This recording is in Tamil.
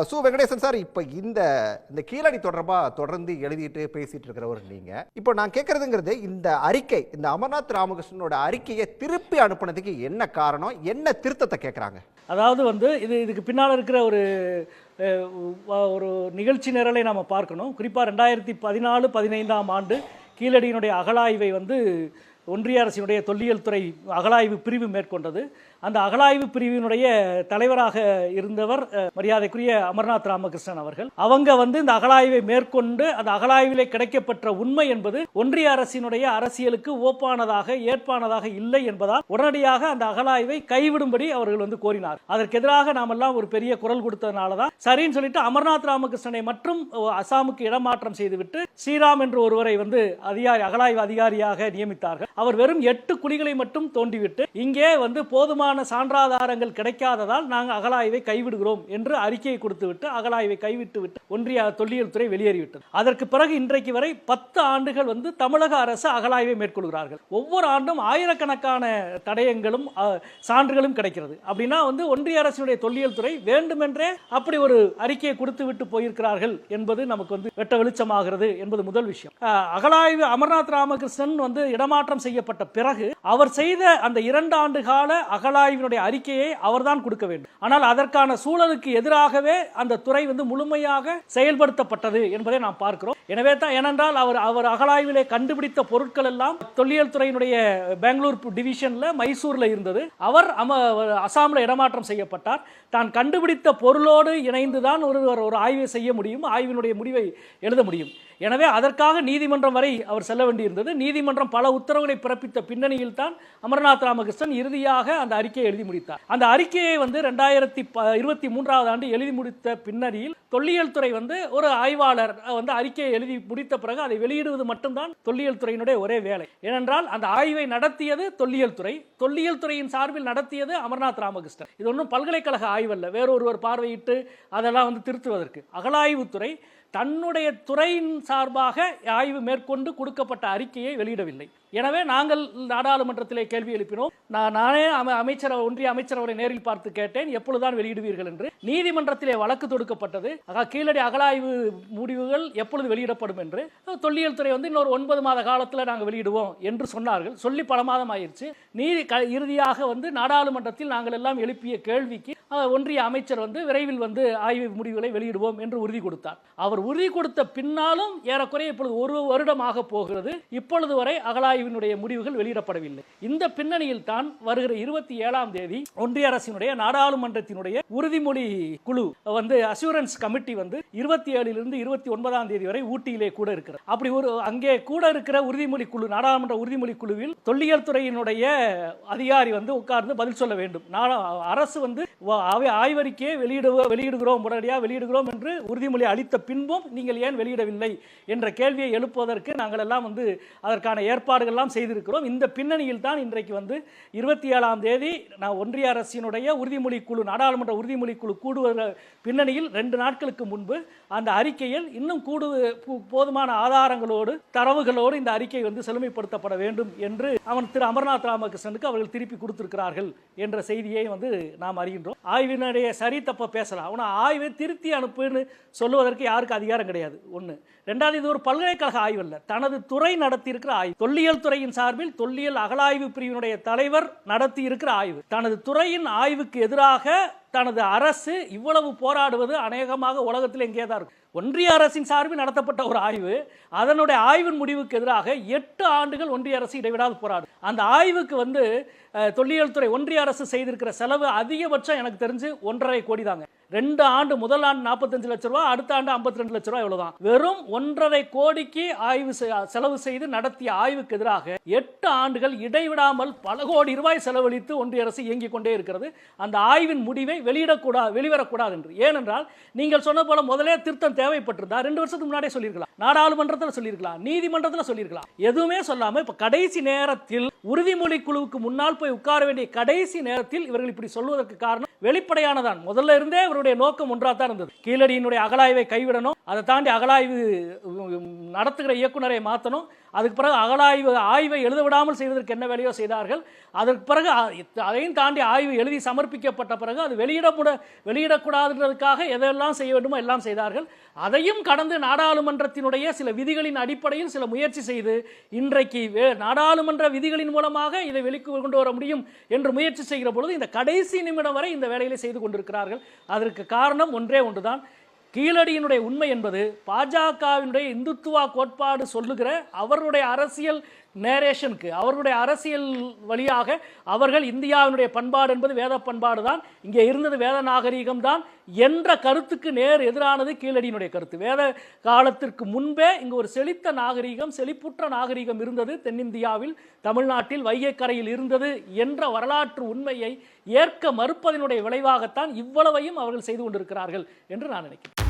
சு வெங்கடேசன் சார், இப்போ இந்த இந்த கீழடி தொடர்பாக தொடர்ந்து எழுதிட்டு பேசிட்டு இருக்கிறவர் நீங்கள். இப்போ நான் கேட்குறதுங்கிறது, இந்த அறிக்கை, இந்த அமர்நாத் ராமகிருஷ்ணனோட அறிக்கையை திருப்பி அனுப்புனதுக்கு என்ன காரணம், என்ன திருத்தத்தை கேட்குறாங்க? அதாவது வந்து இதுக்கு பின்னால் இருக்கிற ஒரு நிகழ்ச்சி நிரலை நாம் பார்க்கணும். குறிப்பாக 2014-15ஆம் ஆண்டு கீழடியினுடைய அகழாய்வை வந்து ஒன்றிய அரசினுடைய தொல்லியல் துறை அகழாய்வு பிரிவு மேற்கொண்டது. அந்த அகழாய்வு பிரிவினுடைய தலைவராக இருந்தவர் மரியாதைக்குரிய அமர்நாத் ராமகிருஷ்ணன் அவர்கள். அவங்க வந்து இந்த அகழாய்வை மேற்கொண்டு அந்த அகழாய்விலே கிடைக்கப்பெற்ற உண்மை என்பது ஒன்றிய அரசினுடைய அரசியலுக்கு ஓப்பானதாக ஏற்பானதாக இல்லை என்பதால் உடனடியாக அந்த அகழாய்வை கைவிடும்படி அவர்கள் வந்து கோரினார். அதற்கு எதிராக நாமெல்லாம் ஒரு பெரிய குரல் கொடுத்ததுனால தான் சரின்னு சொல்லிட்டு அமர்நாத் ராமகிருஷ்ணனை மற்றும் அசாமுக்கு இடமாற்றம் செய்துவிட்டு ஸ்ரீராம் என்று ஒருவரை வந்து அகழாய்வு அதிகாரியாக நியமித்தார்கள். அவர் வெறும் 8 குழிகளை மட்டும் தோண்டிவிட்டு இங்கே வந்து போதுமான சான்றாதாரங்கள் கிடைக்காததால் நாங்கள் அகழாய்வை கைவிடுகிறோம் என்று அறிக்கையை கொடுத்துவிட்டு அகழாய்வை கைவிட்டுவிட்டு ஒன்றிய தொல்லியல் துறை வெளியேறிவிட்டது. அதற்கு பிறகு இன்றைக்கு வரை 10 ஆண்டுகள் வந்து தமிழக அரசு அகழாய்வை மேற்கொள்கிறார்கள். ஒவ்வொரு ஆண்டும் ஆயிரக்கணக்கான தடயங்களும் சான்றுகளும் கிடைக்கிறது. அப்படின்னா வந்து ஒன்றிய அரசினுடைய தொல்லியல் துறை வேண்டுமென்றே அப்படி ஒரு அறிக்கையை கொடுத்து விட்டு போயிருக்கிறார்கள் என்பது நமக்கு வந்து வெட்ட வெளிச்சமாகிறது என்பது முதல் விஷயம். அகழாய்வு அமர்நாத் ராமகிருஷ்ணன் வந்து இடமாற்றம் செய்யப்பட்ட பிறகு அவர் செய்த அந்த 2 ஆண்டு கால அகழாய்வினுடைய அறிக்கையை அவர்தான் கொடுக்க வேண்டும். ஆனால் அதற்கான சூழலுக்கு எதிராகவே அந்த துறை வந்து முழுமையாக செயல்படுத்தப்பட்டது என்பதை நாம் பார்க்கிறோம். எனவே தான், ஏனென்றால் அவர் அகழாய்விலே கண்டுபிடித்த பொருட்கள் எல்லாம் தொல்லியல் துறையினுடைய பெங்களூர் டிவிஷன்ல மைசூர்ல இருந்தது. அவர் அசாமில் இடமாற்றம் செய்யப்பட்டார். தான் கண்டுபிடித்த பொருளோடு இணைந்துதான் ஒரு ஆய்வை செய்ய முடியும், ஆய்வினுடைய முடிவை எழுத முடியும். எனவே அதற்காக நீதிமன்றம் வரை அவர் செல்ல வேண்டியிருந்தது. நீதிமன்றம் பல உத்தரவுகளை பிறப்பித்த பின்னணியில் தான் அமர்நாத் ராமகிருஷ்ணன் இறுதியாக அந்த அறிக்கையை எழுதி முடித்தார். அந்த அறிக்கையை வந்து 2023ஆம் ஆண்டு எழுதி முடித்த பின்னணியில் தொல்லியல் துறை வந்து ஒரு ஆய்வாளர் வந்து அறிக்கையை எழுதி முடித்த பிறகு அதை வெளியிடுவது மட்டும்தான் தொல்லியல் துறையினுடைய ஒரே வேலை. ஏனென்றால் அந்த ஆய்வை நடத்தியது தொல்லியல் துறை, தொல்லியல் துறையின் சார்பில் நடத்தியது அமர்நாத் ராமகிருஷ்ணன். இது ஒன்றும் பல்கலைக்கழக ஆய்வல்ல, வேறொருவர் பார்வையிட்டு அதெல்லாம் வந்து திருத்துவதற்கு. அகழாய்வுத்துறை தன்னுடைய துறையின் சார்பாக ஆய்வு மேற்கொண்டு கொடுக்கப்பட்ட அறிக்கையை வெளியிடவில்லை. எனவே நாங்கள் நாடாளுமன்றத்திலே கேள்வி எழுப்பினோம். நானே ஒன்றிய அமைச்சர் அவரை நேரில் பார்த்து கேட்டேன், எப்பொழுதுதான் வெளியிடுவீர்கள் என்று. நீதிமன்றத்திலே வழக்கு தொடுக்கப்பட்டது. கீழடி அகழாய்வு முடிவுகள் எப்பொழுது வெளியிடப்படும் என்று. தொல்லியல் துறை வந்து இன்னொரு 9 மாத காலத்தில் நாங்கள் வெளியிடுவோம் என்று சொன்னார்கள். சொல்லி பல மாதம் ஆயிடுச்சு. இறுதியாக வந்து நாடாளுமன்றத்தில் நாங்கள் எல்லாம் எழுப்பிய கேள்விக்கு ஒன்றிய அமைச்சர் வந்து விரைவில் வந்து ஆய்வு முடிவுகளை வெளியிடுவோம் என்று உறுதி கொடுத்தார். அவர் உறுதி கொடுத்த பின்னாலும் ஏறக்குறைய இப்பொழுது 1 வருடமாக போகிறது. இப்பொழுது வரை அகழாய்வினுடைய முடிவுகள் வெளியிடப்படவில்லை. இந்த பின்னணியில் தான் வருகிற 27ஆம் தேதி ஒன்றிய அரசினுடைய நாடாளுமன்றத்தினுடைய உறுதிமொழி குழு வந்து அசூரன்ஸ் கமிட்டி வந்து 27லிருந்து 29ஆம் தேதி வரை ஊட்டியிலே கூட இருக்கிறது. அப்படி அங்கே கூட இருக்கிற உறுதிமொழி குழு, நாடாளுமன்ற உறுதிமொழி குழுவில் தொல்லியல் துறையினுடைய அதிகாரி வந்து உட்கார்ந்து பதில் சொல்ல வேண்டும். அரசு வந்து ஆய்வறிக்கையை வெளியிடுகிறோம், உடனடியாக வெளியிடுகிறோம் என்று உறுதிமொழி அளித்த பின்பும் நீங்கள் ஏன் வெளியிடவில்லை என்ற கேள்வியை எழுப்புவதற்கு நாங்கள் எல்லாம் வந்து அதற்கான ஏற்பாடுகள் எல்லாம் செய்திருக்கிறோம். இந்த பின்னணியில் தான் இன்றைக்கு வந்து 27ஆம் தேதி ஒன்றிய அரசினுடைய உறுதிமொழி குழு, நாடாளுமன்ற உறுதிமொழி குழு கூடுவத பின்னணியில் 2 நாட்களுக்கு முன்பு அந்த அறிக்கையில் இன்னும் போதுமான ஆதாரங்களோடு தரவுகளோடு இந்த அறிக்கை வந்து செழுமைப்படுத்தப்பட வேண்டும் என்று திரு அமர்நாத் ராமகிருஷ்ணனுக்கு அவர்கள் திருப்பி கொடுத்திருக்கிறார்கள் என்ற செய்தியை வந்து நாம் அறிகின்றோம். ஆய்வினுடைய சரி தப்ப பேசலாம், ஆனால் ஆய்வை திருத்தி அனுப்புன்னு சொல்லுவதற்கு யாருக்கு அதிகாரம் கிடையாது. ஒன்று. 2வது, இது ஒரு பல்கலைக்கழக ஆய்வு அல்ல, தனது துறை நடத்தி இருக்கிற ஆய்வு. தொல்லியல் துறையின் சார்பில் தொல்லியல் அகழாய்வு பிரிவினுடைய தலைவர் நடத்தி இருக்கிற ஆய்வு. தனது துறையின் ஆய்வுக்கு எதிராக தனது அரசு இவ்வளவு போராடுவது அநேகமாக உலகத்தில் எங்கே தான் இருக்கு. ஒன்றிய அரசின் சார்பில் நடத்தப்பட்ட ஒரு ஆய்வு, அதனுடைய ஆய்வின் முடிவுக்கு எதிராக 8 ஆண்டுகள் ஒன்றிய அரசு இடைவிடாது போராடும். அந்த ஆய்வுக்கு வந்து தொல்லியல் துறை ஒன்றிய அரசு செய்திருக்கிற செலவு அதிகபட்சம் எனக்கு தெரிஞ்சு 1.5 கோடி தாங்க. 2 ஆண்டு, முதல் ஆண்டு 45 லட்சம் ரூபாய், அடுத்த ஆண்டு 52 லட்சம் ரூபாய், இவ்வளவுதான். வெறும் 1.5 கோடிக்கு செலவு செய்து நடத்திய ஆய்வுக்கு எதிராக 8 ஆண்டுகள் இடைவிடாமல் பல கோடி ரூபாய் செலவழித்து ஒன்றிய அரசு இயங்கிக் கொண்டே இருக்கிறது. அந்த ஆய்வின் முடிவை வெளிவரக்கூடாது என்று. ஏனென்றால் நீங்கள் சொன்ன போல முதலே திருத்தம் தேவைப்பட்டிருந்தா 2 வருஷத்துக்கு முன்னாடியே சொல்லியிருக்கலாம், நாடாளுமன்றத்தில் சொல்லியிருக்கலாம், நீதிமன்றத்தில் சொல்லியிருக்கலாம். எதுவுமே சொல்லாம இப்ப கடைசி நேரத்தில் உறுதிமொழி குழுவுக்கு முன்னால் போய் உட்கார வேண்டிய கடைசி நேரத்தில் இவர்கள் இப்படி சொல்வதற்கு காரணம் வெளிப்படையானதான். முதல்ல இருந்தே இவருடைய நோக்கம் ஒன்றாக தான் இருந்தது. கீழடியினுடைய அகழாய்வை கைவிடணும், அதை தாண்டி அகழாய்வு நடத்துகிற இயக்குனரை மாற்றணும். அதுக்கு பிறகு ஆய்வை எழுத விடாமல் செய்வதற்கு என்ன வேலையோ செய்தார்கள். அதற்கு பிறகு அதையும் தாண்டி ஆய்வு எழுதி சமர்ப்பிக்கப்பட்ட பிறகு அது வெளியிடக்கூடாதுன்றதுக்காக எதெல்லாம் செய்ய வேண்டுமோ எல்லாம் செய்தார்கள். அதையும் கடந்து நாடாளுமன்றத்தினுடைய சில விதிகளின் அடிப்படையில் சில முயற்சி செய்து இன்றைக்கு நாடாளுமன்ற விதிகளின் மூலமாக இதை வெளிக்கு கொண்டு வர முடியும் என்று முயற்சி செய்கிற பொழுது இந்த கடைசி நிமிடம் வரை இந்த வேலைகளை செய்து கொண்டிருக்கிறார்கள். அதற்கு காரணம் ஒன்றே ஒன்றுதான். கீழடியினுடைய உண்மை என்பது பாஜகவினுடைய இந்துத்துவா கோட்பாடு சொல்லுகிற அவருடைய அரசியல் நேரேஷனுக்கு, அவர்களுடைய அரசியல் வழியாக அவர்கள் இந்தியாவினுடைய பண்பாடு என்பது வேத பண்பாடு தான், இங்கே இருந்தது வேத நாகரீகம் தான் என்ற கருத்துக்கு நேர் எதிரானது கீழடியினுடைய கருத்து. வேத காலத்திற்கு முன்பே இங்கு ஒரு செழித்த நாகரீகம், செழிப்புற்ற நாகரீகம் இருந்தது தென்னிந்தியாவில், தமிழ்நாட்டில் வைகை கரையில் இருந்தது என்ற வரலாற்று உண்மையை ஏற்க மறுப்பதனுடைய விளைவாகத்தான் இவ்வளவையும் அவர்கள் செய்து கொண்டிருக்கிறார்கள் என்று நான் நினைக்கிறேன்.